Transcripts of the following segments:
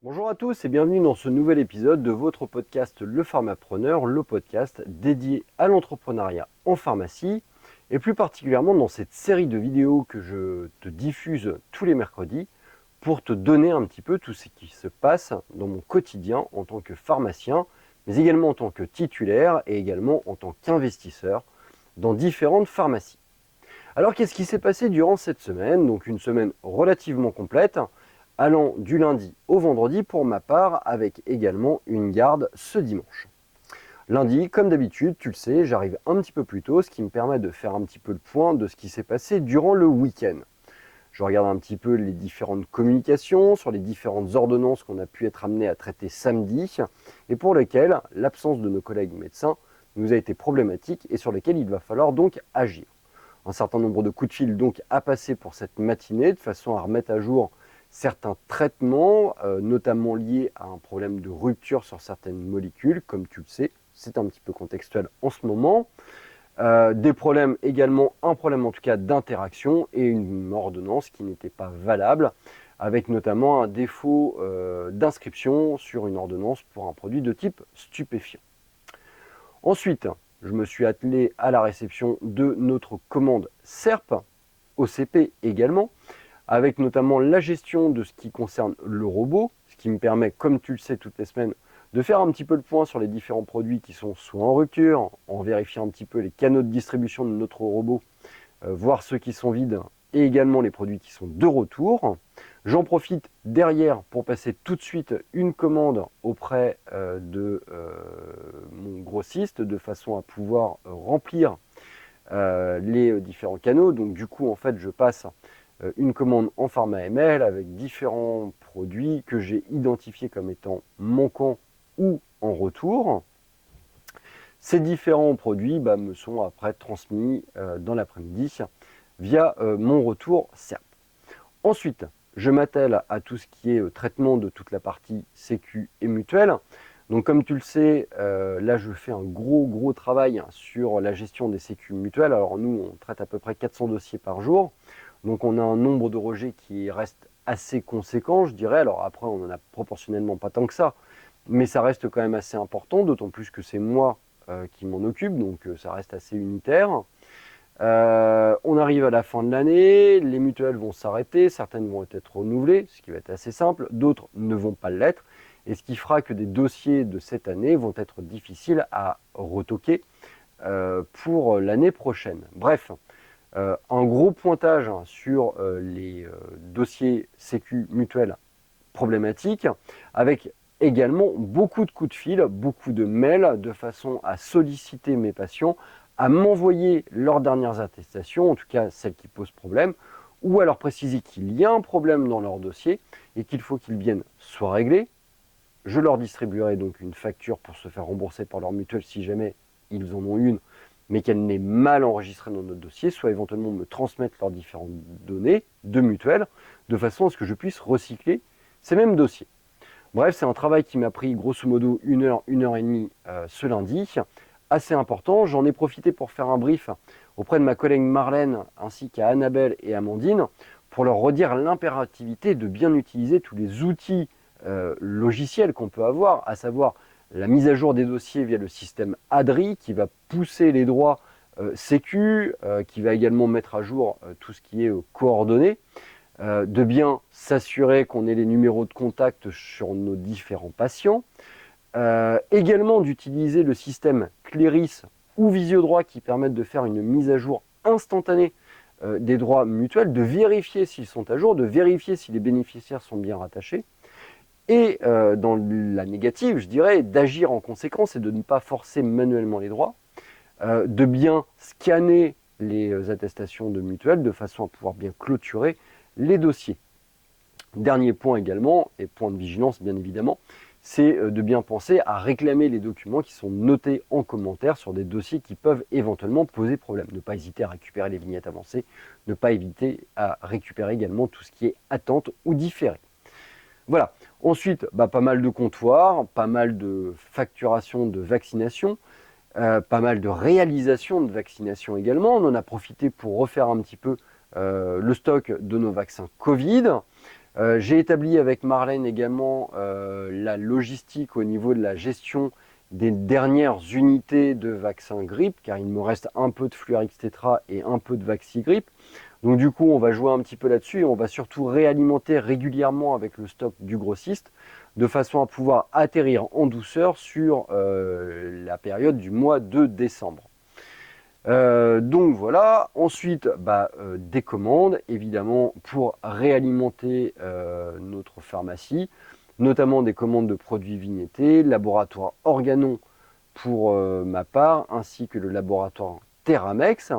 Bonjour à tous et bienvenue dans ce nouvel épisode de votre podcast Le Pharmapreneur, le podcast dédié à l'entrepreneuriat en pharmacie et plus particulièrement dans cette série de vidéos que je te diffuse tous les mercredis pour te donner un petit peu tout ce qui se passe dans mon quotidien en tant que pharmacien, mais également en tant que titulaire et également en tant qu'investisseur dans différentes pharmacies. Alors qu'est-ce qui s'est passé durant cette semaine? Donc une semaine relativement complète, allant du lundi au vendredi pour ma part, avec également une garde ce dimanche. Lundi, comme d'habitude, tu le sais, j'arrive un petit peu plus tôt, ce qui me permet de faire un petit peu le point de ce qui s'est passé durant le week-end. Je regarde un petit peu les différentes communications sur les différentes ordonnances qu'on a pu être amenés à traiter samedi et pour lesquelles l'absence de nos collègues médecins nous a été problématique et sur lesquelles il va falloir donc agir. Un certain nombre de coups de fil donc à passer pour cette matinée de façon à remettre à jour certains traitements, notamment liés à un problème de rupture sur certaines molécules, comme tu le sais, c'est un petit peu contextuel en ce moment. Des problèmes également, un problème en tout cas d'interaction et une ordonnance qui n'était pas valable, avec notamment un défaut d'inscription sur une ordonnance pour un produit de type stupéfiant. Ensuite, je me suis attelé à la réception de notre commande SERP, OCP également, avec notamment la gestion de ce qui concerne le robot, ce qui me permet, comme tu le sais toutes les semaines, de faire un petit peu le point sur les différents produits qui sont soit en rupture, en vérifiant un petit peu les canaux de distribution de notre robot, voir ceux qui sont vides et également les produits qui sont de retour. J'en profite derrière pour passer tout de suite une commande auprès de mon grossiste de façon à pouvoir remplir les différents canaux. Donc du coup, en fait, je passe une commande en pharma ML avec différents produits que j'ai identifiés comme étant manquants ou en retour. Ces différents produits me sont après transmis dans l'après-midi via mon retour SERP. Ensuite, je m'attelle à tout ce qui est traitement de toute la partie sécu et mutuelle. Donc comme tu le sais, là je fais un gros travail sur la gestion des sécu mutuelles. Alors nous, on traite à peu près 400 dossiers par jour. Donc on a un nombre de rejets qui reste assez conséquent, je dirais. Alors après, on n'en a proportionnellement pas tant que ça, mais ça reste quand même assez important, d'autant plus que c'est moi qui m'en occupe, donc ça reste assez unitaire. On arrive à la fin de l'année, les mutuelles vont s'arrêter, certaines vont être renouvelées, ce qui va être assez simple, d'autres ne vont pas l'être, et ce qui fera que des dossiers de cette année vont être difficiles à retoquer pour l'année prochaine. Bref, un gros pointage sur les dossiers sécu mutuels problématiques, avec également beaucoup de coups de fil, beaucoup de mails, de façon à solliciter mes patients, à m'envoyer leurs dernières attestations, en tout cas celles qui posent problème, ou à leur préciser qu'il y a un problème dans leur dossier et qu'il faut qu'ils viennent soit régler. Je leur distribuerai donc une facture pour se faire rembourser par leur mutuelle si jamais ils en ont une, mais qu'elle n'est mal enregistrée dans notre dossier, soit éventuellement me transmettre leurs différentes données de mutuelle, de façon à ce que je puisse recycler ces mêmes dossiers. Bref, c'est un travail qui m'a pris grosso modo 1 heure et demie ce lundi, assez important. J'en ai profité pour faire un brief auprès de ma collègue Marlène, ainsi qu'à Annabelle et Amandine, pour leur redire l'impérativité de bien utiliser tous les outils logiciels qu'on peut avoir, à savoir la mise à jour des dossiers via le système ADRI, qui va pousser les droits sécu, qui va également mettre à jour tout ce qui est coordonnées, de bien s'assurer qu'on ait les numéros de contact sur nos différents patients, également d'utiliser le système Cléris ou Visiodroit qui permettent de faire une mise à jour instantanée des droits mutuels, de vérifier s'ils sont à jour, de vérifier si les bénéficiaires sont bien rattachés, et dans la négative, je dirais, d'agir en conséquence et de ne pas forcer manuellement les droits, de bien scanner les attestations de mutuelles de façon à pouvoir bien clôturer les dossiers. Dernier point également, et point de vigilance bien évidemment, c'est de bien penser à réclamer les documents qui sont notés en commentaire sur des dossiers qui peuvent éventuellement poser problème. Ne pas hésiter à récupérer les vignettes avancées, ne pas hésiter à récupérer également tout ce qui est attente ou différé. Voilà. Ensuite, pas mal de comptoirs, pas mal de facturation de vaccination, pas mal de réalisation de vaccination également. On en a profité pour refaire un petit peu le stock de nos vaccins Covid. J'ai établi avec Marlène également la logistique au niveau de la gestion des dernières unités de vaccin grippe, car il me reste un peu de Fluarix Tetra et un peu de Vaxigrippe. Donc du coup, on va jouer un petit peu là-dessus et on va surtout réalimenter régulièrement avec le stock du grossiste, de façon à pouvoir atterrir en douceur sur la période du mois de décembre. Donc voilà, ensuite des commandes évidemment pour réalimenter notre pharmacie, notamment des commandes de produits vignettés, laboratoire Organon pour ma part, ainsi que le laboratoire Terramex.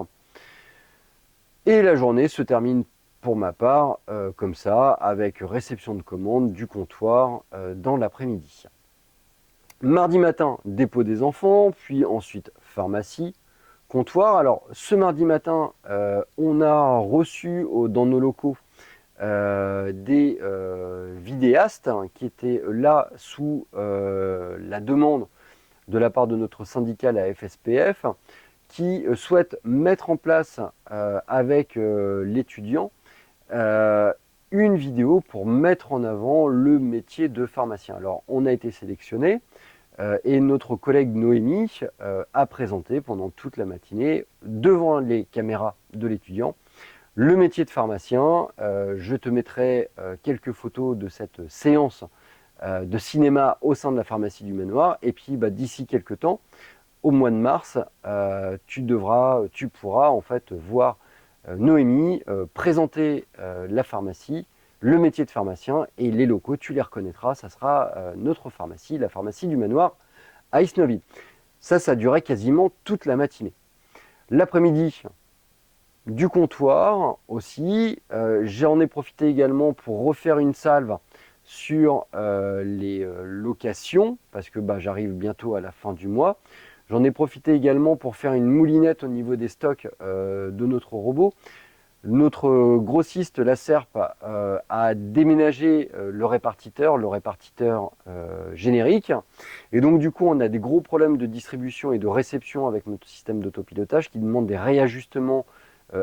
Et la journée se termine pour ma part comme ça, avec réception de commandes du comptoir dans l'après-midi. Mardi matin, dépôt des enfants, puis ensuite pharmacie, comptoir. Alors, ce mardi matin, on a reçu dans nos locaux des vidéastes qui étaient là sous la demande de la part de notre syndicat, la FSPF, qui souhaitent mettre en place avec l'étudiant une vidéo pour mettre en avant le métier de pharmacien. Alors, on a été sélectionné. Et notre collègue Noémie a présenté pendant toute la matinée, devant les caméras de l'étudiant, le métier de pharmacien. Je te mettrai quelques photos de cette séance de cinéma au sein de la pharmacie du Manoir. Et puis d'ici quelques temps, au mois de mars, tu pourras en fait voir Noémie présenter la pharmacie, le métier de pharmacien, et les locaux, tu les reconnaîtras, ça sera notre pharmacie, la pharmacie du Manoir à Isnoville. Ça durait quasiment toute la matinée. L'après-midi, du comptoir aussi, j'en ai profité également pour refaire une salve sur les locations, parce que j'arrive bientôt à la fin du mois. J'en ai profité également pour faire une moulinette au niveau des stocks de notre robot. Notre grossiste, la SERP, a déménagé le répartiteur générique. Et donc du coup, on a des gros problèmes de distribution et de réception avec notre système d'autopilotage qui demande des réajustements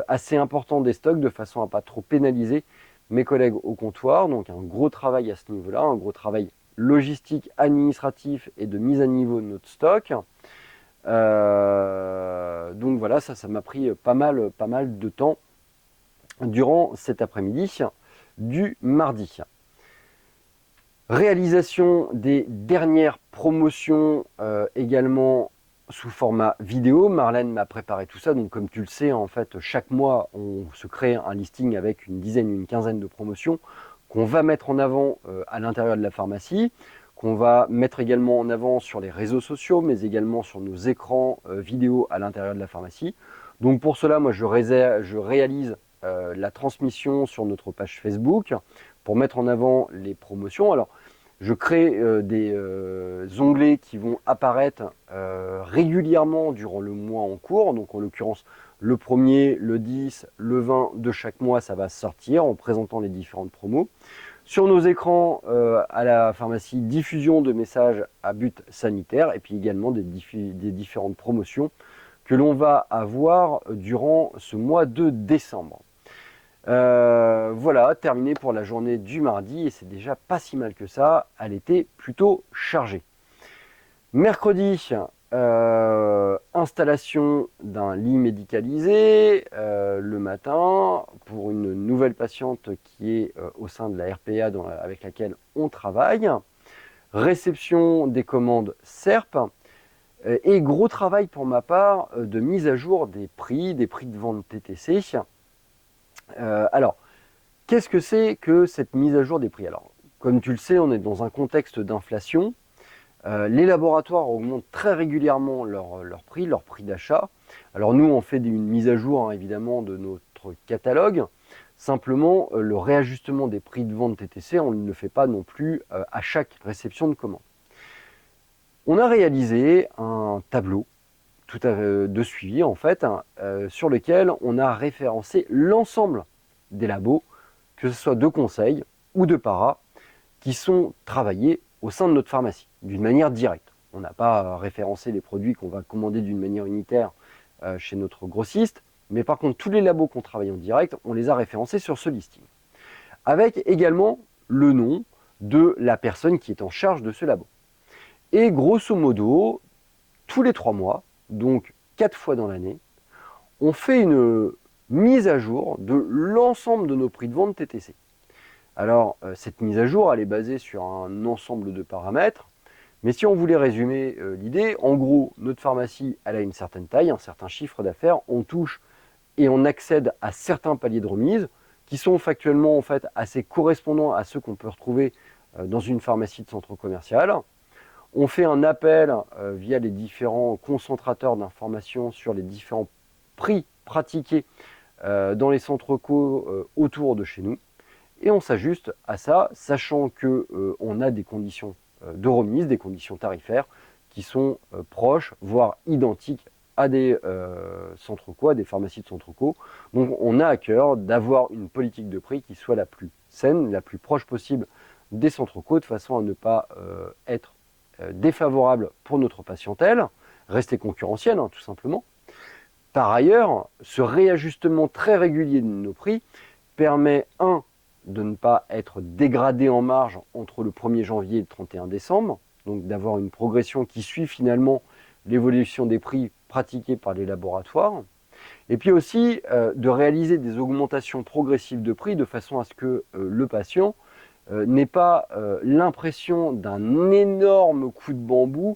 assez importants des stocks de façon à ne pas trop pénaliser mes collègues au comptoir. Donc un gros travail à ce niveau-là, un gros travail logistique, administratif et de mise à niveau de notre stock. Donc voilà, ça m'a pris pas mal de temps durant cet après-midi du mardi. Réalisation des dernières promotions également sous format vidéo. Marlène m'a préparé tout ça, donc comme tu le sais, en fait, chaque mois, on se crée un listing avec une dizaine, une quinzaine de promotions qu'on va mettre en avant à l'intérieur de la pharmacie, qu'on va mettre également en avant sur les réseaux sociaux, mais également sur nos écrans vidéo à l'intérieur de la pharmacie. Donc pour cela, moi, je réalise la transmission sur notre page Facebook pour mettre en avant les promotions. Alors, je crée des onglets qui vont apparaître régulièrement durant le mois en cours. Donc, en l'occurrence, le 1er, le 10, le 20 de chaque mois, ça va sortir en présentant les différentes promos. Sur nos écrans à la pharmacie, diffusion de messages à but sanitaire et puis également des différentes promotions que l'on va avoir durant ce mois de décembre. Voilà, terminé pour la journée du mardi et c'est déjà pas si mal que ça, elle était plutôt chargée. Mercredi, installation d'un lit médicalisé le matin pour une nouvelle patiente qui est au sein de la RPA avec laquelle on travaille. Réception des commandes SERP et gros travail pour ma part de mise à jour des prix de vente TTC. Alors, qu'est-ce que c'est que cette mise à jour des prix? Alors, comme tu le sais, on est dans un contexte d'inflation. Les laboratoires augmentent très régulièrement leur prix d'achat. Alors nous, on fait une mise à jour, évidemment, de notre catalogue. Simplement, le réajustement des prix de vente TTC, on ne le fait pas non plus à chaque réception de commande. On a réalisé un tableau de suivi, en fait, sur lequel on a référencé l'ensemble des labos, que ce soit de conseil ou de para, qui sont travaillés au sein de notre pharmacie, d'une manière directe. On n'a pas référencé les produits qu'on va commander d'une manière unitaire chez notre grossiste, mais par contre, tous les labos qu'on travaille en direct, on les a référencés sur ce listing. avec également le nom de la personne qui est en charge de ce labo. Et grosso modo, tous les 3 mois, donc 4 fois dans l'année, on fait une mise à jour de l'ensemble de nos prix de vente TTC. Alors, cette mise à jour, elle est basée sur un ensemble de paramètres, mais si on voulait résumer l'idée, en gros, notre pharmacie, elle a une certaine taille, un certain chiffre d'affaires, on touche et on accède à certains paliers de remise qui sont factuellement en fait assez correspondants à ceux qu'on peut retrouver dans une pharmacie de centre commercial. On fait un appel via les différents concentrateurs d'informations sur les différents prix pratiqués dans les centres co autour de chez nous. Et on s'ajuste à ça, sachant qu'on a des conditions de remise, des conditions tarifaires qui sont proches, voire identiques à des centres co, à des pharmacies de centre co. Donc on a à cœur d'avoir une politique de prix qui soit la plus saine, la plus proche possible des centres co, de façon à ne pas être défavorable pour notre patientèle, rester concurrentielle tout simplement. Par ailleurs, ce réajustement très régulier de nos prix permet, de ne pas être dégradé en marge entre le 1er janvier et le 31 décembre, donc d'avoir une progression qui suit finalement l'évolution des prix pratiqués par les laboratoires, et puis aussi de réaliser des augmentations progressives de prix de façon à ce que le patient n'ait pas l'impression d'un énorme coup de bambou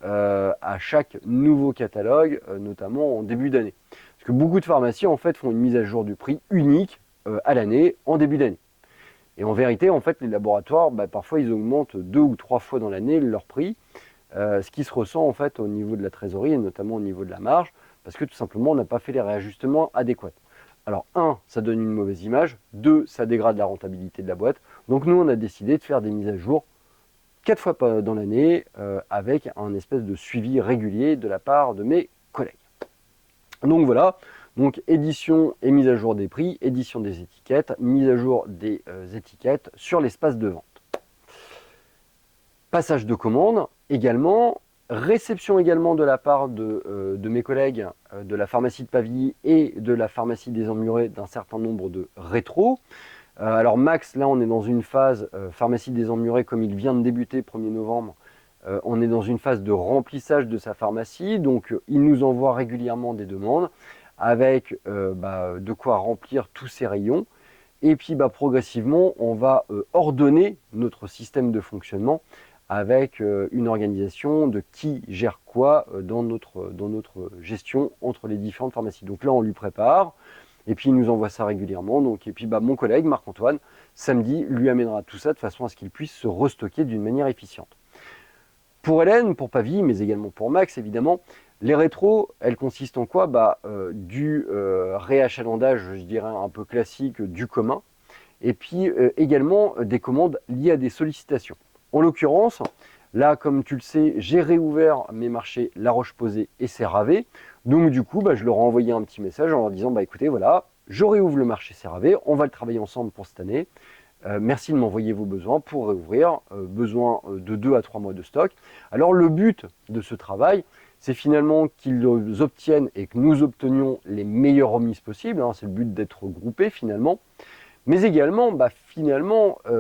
à chaque nouveau catalogue, notamment en début d'année. Parce que beaucoup de pharmacies en fait font une mise à jour du prix unique à l'année, en début d'année. Et en vérité, en fait, les laboratoires, parfois, ils augmentent 2 ou 3 fois dans l'année leur prix, ce qui se ressent en fait au niveau de la trésorerie et notamment au niveau de la marge, parce que tout simplement, on n'a pas fait les réajustements adéquats. Alors, ça donne une mauvaise image. 2, ça dégrade la rentabilité de la boîte. Donc, nous, on a décidé de faire des mises à jour 4 fois dans l'année, avec un espèce de suivi régulier de la part de mes collègues. Donc voilà. Donc édition et mise à jour des prix, édition des étiquettes, mise à jour des étiquettes sur l'espace de vente. Passage de commande également, réception également de la part de mes collègues de la pharmacie de Pavilly et de la pharmacie des Emmurés d'un certain nombre de rétros. Alors Max, là on est dans une phase, pharmacie des Emmurés comme il vient de débuter 1er novembre, on est dans une phase de remplissage de sa pharmacie, donc il nous envoie régulièrement des demandes avec de quoi remplir tous ces rayons. Et puis progressivement, on va ordonner notre système de fonctionnement avec une organisation de qui gère quoi dans notre gestion entre les différentes pharmacies. Donc là, on lui prépare, et puis il nous envoie ça régulièrement. Donc, et puis mon collègue, Marc-Antoine, samedi, lui amènera tout ça de façon à ce qu'il puisse se restocker d'une manière efficiente. Pour Hélène, pour Pavilly, mais également pour Max, évidemment, les rétros, elles consistent en quoi du réachalandage, je dirais, un peu classique du commun, et puis également des commandes liées à des sollicitations. En l'occurrence, là, comme tu le sais, j'ai réouvert mes marchés La Roche-Posay et CeraV. Donc du coup, je leur ai envoyé un petit message en leur disant, écoutez, voilà, je réouvre le marché CeraV, on va le travailler ensemble pour cette année. Merci de m'envoyer vos besoins pour réouvrir, besoin de 2 à 3 mois de stock. Alors le but de ce travail, c'est finalement qu'ils obtiennent et que nous obtenions les meilleures remises possibles, c'est le but d'être groupés finalement, mais également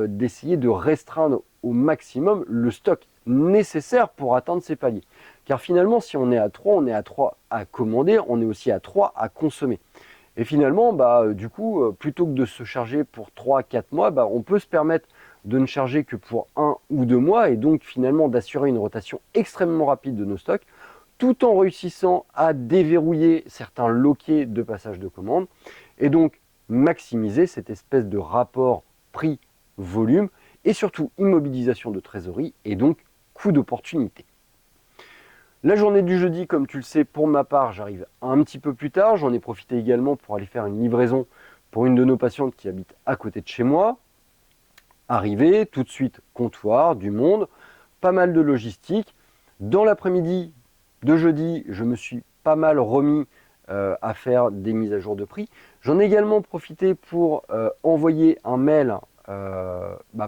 d'essayer de restreindre au maximum le stock nécessaire pour atteindre ces paliers. Car finalement, si on est à 3, on est à 3 à commander, on est aussi à 3 à consommer. Et finalement, du coup, plutôt que de se charger pour 3-4 mois, on peut se permettre de ne charger que pour 1 ou 2 mois et donc finalement d'assurer une rotation extrêmement rapide de nos stocks tout en réussissant à déverrouiller certains loquets de passage de commande et donc maximiser cette espèce de rapport prix-volume et surtout immobilisation de trésorerie et donc coût d'opportunité. La journée du jeudi, comme tu le sais, pour ma part, j'arrive un petit peu plus tard. J'en ai profité également pour aller faire une livraison pour une de nos patientes qui habite à côté de chez moi. Arrivé, tout de suite, comptoir, du monde, pas mal de logistique. Dans l'après-midi de jeudi, je me suis pas mal remis à faire des mises à jour de prix. J'en ai également profité pour envoyer un mail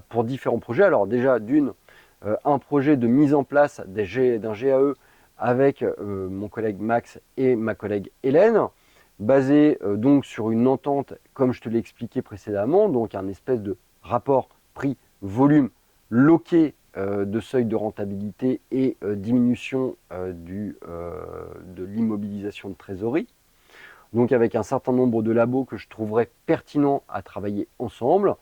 pour différents projets. Alors déjà, un projet de mise en place d'un GAE avec mon collègue Max et ma collègue Hélène, basé donc sur une entente, comme je te l'ai expliqué précédemment, donc un espèce de rapport prix-volume loqué de seuil de rentabilité et diminution de l'immobilisation de trésorerie. Donc avec un certain nombre de labos que je trouverais pertinent à travailler ensemble.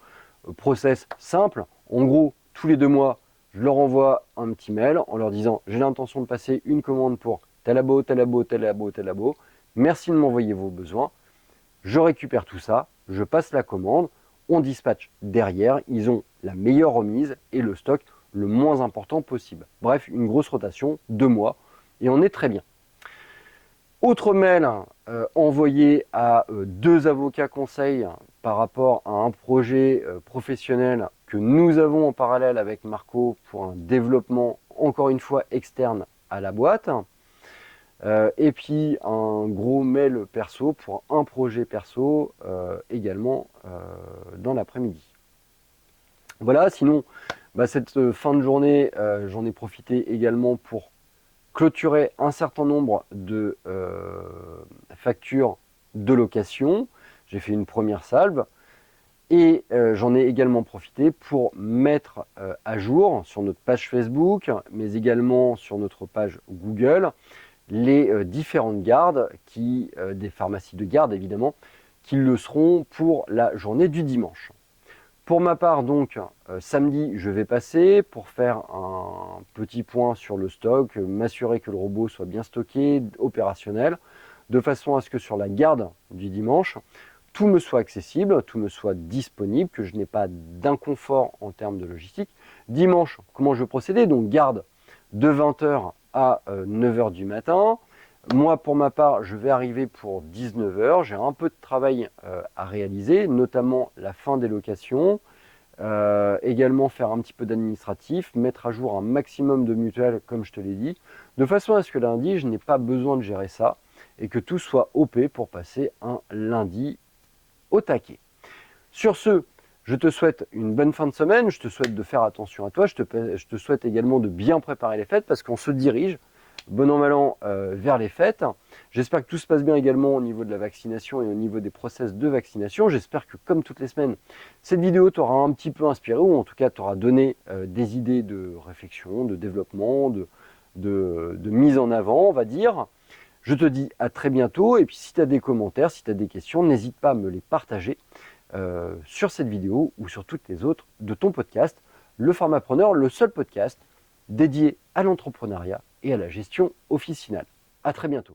Process simple, en gros, tous les 2 mois, je leur envoie un petit mail en leur disant j'ai l'intention de passer une commande pour tel labo, tel labo, tel labo, tel labo. Merci de m'envoyer vos besoins. Je récupère tout ça, je passe la commande, on dispatche derrière, ils ont la meilleure remise et le stock le moins important possible. Bref, une grosse rotation, 2 mois, et on est très bien. Autre mail envoyé à 2 avocats conseils par rapport à un projet professionnel que nous avons en parallèle avec Marco pour un développement, encore une fois, externe à la boîte. Et puis un gros mail perso pour un projet perso également dans l'après-midi. Voilà, sinon, cette fin de journée, j'en ai profité également pour clôturer un certain nombre de factures de location. J'ai fait une première salve et j'en ai également profité pour mettre à jour sur notre page Facebook, mais également sur notre page Google, les différentes gardes, des pharmacies de garde évidemment, qui le seront pour la journée du dimanche. Pour ma part, donc, samedi, je vais passer pour faire un petit point sur le stock, m'assurer que le robot soit bien stocké, opérationnel, de façon à ce que sur la garde du dimanche, tout me soit accessible, tout me soit disponible, que je n'ai pas d'inconfort en termes de logistique. Dimanche, comment je vais procéder? Donc, garde de 20h à 9h du matin. Moi, pour ma part, je vais arriver pour 19h. J'ai un peu de travail à réaliser, notamment la fin des locations. Également faire un petit peu d'administratif, mettre à jour un maximum de mutuelles, comme je te l'ai dit, de façon à ce que lundi, je n'ai pas besoin de gérer ça et que tout soit OP pour passer un lundi au taquet. Sur ce, je te souhaite une bonne fin de semaine, je te souhaite de faire attention à toi, je te souhaite également de bien préparer les fêtes parce qu'on se dirige, bon an mal an, vers les fêtes. J'espère que tout se passe bien également au niveau de la vaccination et au niveau des process de vaccination. J'espère que comme toutes les semaines, cette vidéo t'aura un petit peu inspiré ou en tout cas t'aura donné des idées de réflexion, de développement, de mise en avant, on va dire. Je te dis à très bientôt et puis si tu as des commentaires, si tu as des questions, n'hésite pas à me les partager sur cette vidéo ou sur toutes les autres de ton podcast, Le Pharmapreneur, le seul podcast dédié à l'entrepreneuriat et à la gestion officinale. À très bientôt.